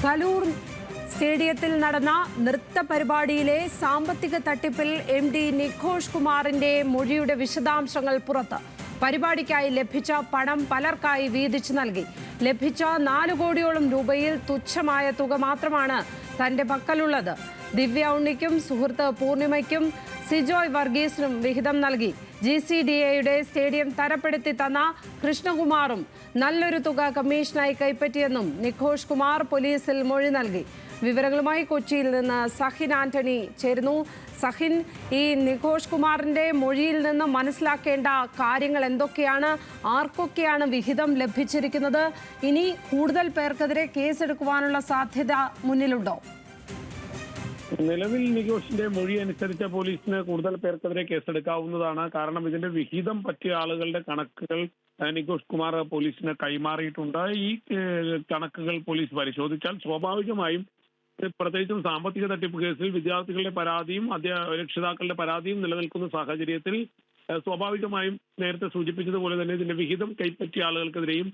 കലൂർ സ്റ്റേഡിയത്തിൽ നടന്ന നൃത്ത പരിപാടിയിലെ സാമ്പത്തിക തട്ടിപ്പിൽ MD നിഘോഷ് കുമാറിന്റെ മൊഴിയുടെ വിശദാംശങ്ങൾ പുറത്ത്. പരിപാടിക്കായി ലഭിച്ച പണം പലർക്കായി വീതിച്ചു നൽകി. ലഭിച്ച 4 കോടിയോളം രൂപയിൽ തുച്ഛമായ തുക മാത്രമാണ് തന്റെ പക്കലുള്ളത്. ദിവ്യ ഉണ്ണിക്കും സുഹൃത്ത് പൂർണിമയ്ക്കും സിജോയ് വർഗീസിനും വിഹിതം നൽകി. GCDAയുടെ സ്റ്റേഡിയം തരപ്പെടുത്തി തന്ന കൃഷ്ണകുമാറും നല്ലൊരു തുക കമ്മീഷനായി കൈപ്പറ്റിയെന്നും നിഘോഷ് കുമാർ പോലീസിൽ മൊഴി നൽകി. വിവരങ്ങളുമായി കൊച്ചിയിൽ നിന്ന് സഹിൻ ആന്റണി ചേരുന്നു. സഹിൻ, ഈ നിഘോഷ് കുമാറിന്റെ മൊഴിയിൽ നിന്ന് മനസ്സിലാക്കേണ്ട കാര്യങ്ങൾ എന്തൊക്കെയാണ്? ആർക്കൊക്കെയാണ് വിഹിതം ലഭിച്ചിരിക്കുന്നത്? ഇനി കൂടുതൽ പേർക്കെതിരെ കേസെടുക്കുവാനുള്ള സാധ്യത മുന്നിലുണ്ടോ? നിലവിൽ നിഘോഷിന്റെ മൊഴി അനുസരിച്ച് പോലീസിന് കൂടുതൽ പേർക്കെതിരെ കേസെടുക്കാവുന്നതാണ്. കാരണം ഇതിന്റെ വിഹിതം പറ്റിയ ആളുകളുടെ കണക്കുകൾ നിഘോഷ് കുമാർ പോലീസിന് കൈമാറിയിട്ടുണ്ട്. ഈ കണക്കുകൾ പോലീസ് പരിശോധിച്ചാൽ സ്വാഭാവികമായും, പ്രത്യേകിച്ചും സാമ്പത്തിക തട്ടിപ്പ് കേസിൽ വിദ്യാർത്ഥികളുടെ പരാതിയും രക്ഷിതാക്കളുടെ പരാതിയും നിലനിൽക്കുന്ന സാഹചര്യത്തിൽ സ്വാഭാവികമായും നേരത്തെ സൂചിപ്പിച്ചതുപോലെ തന്നെ ഇതിന്റെ വിഹിതം കൈപ്പറ്റിയ ആളുകൾക്കെതിരെയും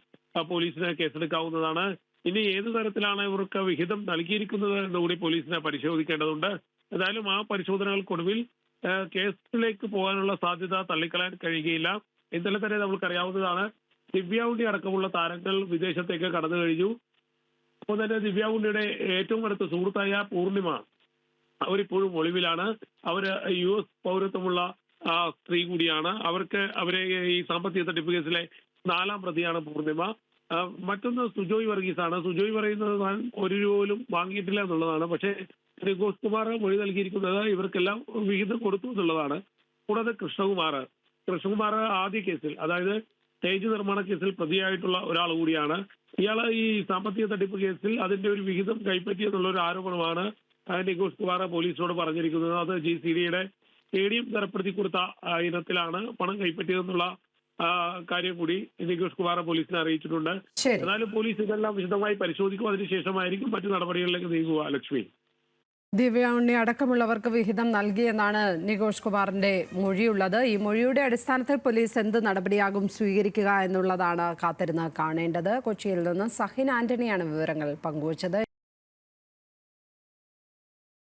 പോലീസിന് കേസെടുക്കാവുന്നതാണ്. ഇനി ഏതു തരത്തിലാണ് ഇവർക്ക് വിഹിതം നൽകിയിരിക്കുന്നത് എന്നുകൂടി പോലീസിനെ പരിശോധിക്കേണ്ടതുണ്ട്. ഏതായാലും ആ പരിശോധനകൾക്കൊടുവിൽ കേസിലേക്ക് പോകാനുള്ള സാധ്യത തള്ളിക്കളയാൻ കഴിയുകയില്ല. ഇന്നലെ തന്നെ നമുക്കറിയാവുന്നതാണ്, ദിവ്യ ഉണ്ണി അടക്കമുള്ള താരങ്ങൾ വിദേശത്തേക്ക് കടന്നു കഴിഞ്ഞു. അപ്പോൾ തന്നെ ദിവ്യ ഉണ്ണിയുടെ ഏറ്റവും അടുത്ത സുഹൃത്തായ പൂർണിമ അവരിപ്പോഴും ഒളിവിലാണ്. അവര് US പൗരത്വമുള്ള സ്ത്രീ കൂടിയാണ്. അവരെ ഈ സാമ്പത്തിക തട്ടിപ്പ് കേസിലെ 4ാം പ്രതിയാണ് പൂർണിമ. മറ്റൊന്ന് സുജോയ് വർഗീസ് ആണ്. സുജോയ് പറയുന്നത് താൻ 1 രൂപ പോലും വാങ്ങിയിട്ടില്ല എന്നുള്ളതാണ്. പക്ഷേ നിഘോഷ് കുമാർ മൊഴി നൽകിയിരിക്കുന്നത് ഇവർക്കെല്ലാം വിഹിതം കൊടുത്തു എന്നുള്ളതാണ്. കൂടാതെ കൃഷ്ണകുമാർ ആദ്യ കേസിൽ, അതായത് സ്റ്റേജ് നിർമ്മാണ കേസിൽ പ്രതിയായിട്ടുള്ള ഒരാൾ കൂടിയാണ്. ഇയാൾ ഈ സാമ്പത്തിക തട്ടിപ്പ് കേസിൽ അതിന്റെ ഒരു വിഹിതം കൈപ്പറ്റിയെന്നുള്ള ഒരു ആരോപണമാണ് നിഘോഷ് കുമാർ പോലീസിനോട് പറഞ്ഞിരിക്കുന്നത്. അത് GCDAയുടെ സ്റ്റേഡിയം തരപ്പെടുത്തി കൊടുത്ത ഇനത്തിലാണ് പണം കൈപ്പറ്റിയതെന്നുള്ള കാര്യം കൂടി നിഘോഷ് കുമാർ പോലീസിനെ അറിയിച്ചിട്ടുണ്ട്. എന്നാലും പോലീസ് ഇതെല്ലാം വിശദമായി പരിശോധിക്കും. അതിനുശേഷമായിരിക്കും മറ്റു നടപടികളിലേക്ക് നീങ്ങുക. ലക്ഷ്മി, ദിവ്യ ഉണ്ണി അടക്കമുള്ളവർക്ക് വിഹിതം നൽകിയെന്നാണ് നിഘോഷ് കുമാറിന്റെ മൊഴിയുള്ളത്. ഈ മൊഴിയുടെ അടിസ്ഥാനത്തിൽ പോലീസ് എന്ത് നടപടിയാകും സ്വീകരിക്കുക എന്നുള്ളതാണ് കാത്തിരുന്ന് കാണേണ്ടത്. കൊച്ചിയിൽ നിന്ന് സഹിൻ ആന്റണിയാണ് വിവരങ്ങൾ പങ്കുവച്ചത്.